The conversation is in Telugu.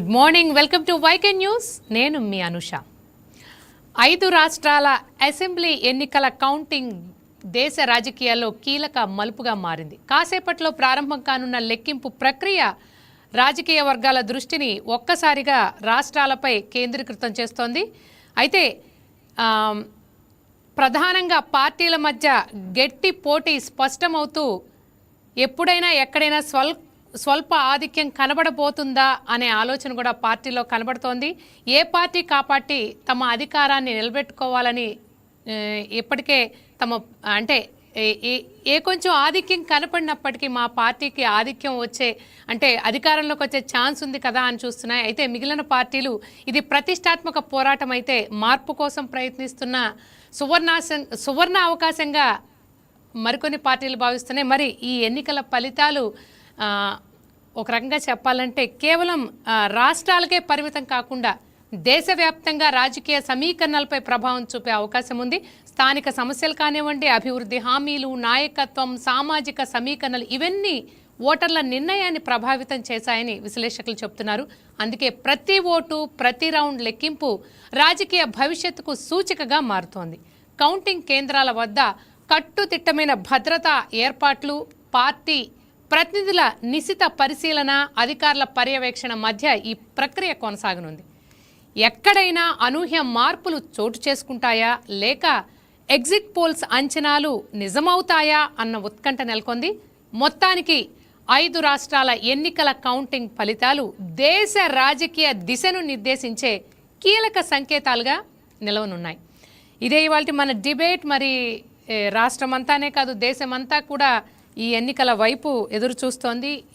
Good morning, welcome to YK news. నేను మీ అనుష. 5 రాష్ట్రాల అసెంబ్లీ ఎన్నికల కౌంటింగ్ దేశ రాజకీయాల్లో కీలక మలుపుగా మారింది. కాసేపట్లో ప్రారంభం కానున్న లెక్కింపు ప్రక్రియ రాజకీయ వర్గాల దృష్టిని ఒక్కసారిగా రాష్ట్రాలపై కేంద్రీకృతం చేస్తోంది. అయితే ప్రధానంగా పార్టీల మధ్య గట్టి పోటీ స్పష్టమవుతూ ఎప్పుడైనా ఎక్కడైనా స్వల్ప ఆధిక్యం కనబడబోతుందా అనే ఆలోచన కూడా పార్టీలో కనబడుతోంది. ఏ పార్టీ కా పార్టీ తమ అధికారాన్ని నిలబెట్టుకోవాలని ఇప్పటికే ఏ కొంచెం ఆధిక్యం కనపడినప్పటికీ మా పార్టీకి ఆధిక్యం అంటే అధికారంలోకి వచ్చే ఛాన్స్ ఉంది కదా అని చూస్తున్నాయి. అయితే మిగిలిన పార్టీలు ఇది ప్రతిష్టాత్మక పోరాటం అయితే మార్పు కోసం ప్రయత్నిస్తున్న సువర్ణ అవకాశంగా మరికొన్ని పార్టీలు భావిస్తున్నాయి. మరి ఈ ఎన్నికల ఫలితాలు ఒక రకంగా చెప్పాలంటే కేవలం రాష్ట్రాలకే పరిమితం కాకుండా దేశవ్యాప్తంగా రాజకీయ సమీకరణలపై ప్రభావం చూపే అవకాశం ఉంది. స్థానిక సమస్యలు కానివ్వండి, అభివృద్ధి హామీలు, నాయకత్వం, సామాజిక సమీకరణలు ఇవన్నీ ఓటర్ల నిర్ణయాన్ని ప్రభావితం చేశాయని విశ్లేషకులు చెబుతున్నారు. అందుకే ప్రతి ఓటు, ప్రతి రౌండ్ లెక్కింపు రాజకీయ భవిష్యత్తుకు సూచికగా మారుతోంది. కౌంటింగ్ కేంద్రాల వద్ద కట్టుదిట్టమైన భద్రతా ఏర్పాట్లు, పార్టీ ప్రతినిధుల నిశిత పరిశీలన, అధికారుల పర్యవేక్షణ మధ్య ఈ ప్రక్రియ కొనసాగనుంది. ఎక్కడైనా అనూహ్య మార్పులు చోటు చేసుకుంటాయా లేక ఎగ్జిట్ పోల్స్ అంచనాలు నిజమవుతాయా అన్న ఉత్కంఠ నెలకొంది. మొత్తానికి 5 రాష్ట్రాల ఎన్నికల కౌంటింగ్ ఫలితాలు దేశ రాజకీయ దిశను నిర్దేశించే కీలక సంకేతాలుగా నిలవనున్నాయి. ఇదే ఇవాళ మన డిబేట్. మరి రాష్ట్రమంతానే కాదు దేశమంతా కూడా ఈ ఎన్నికల వైపు ఎదురు చూస్తోంది.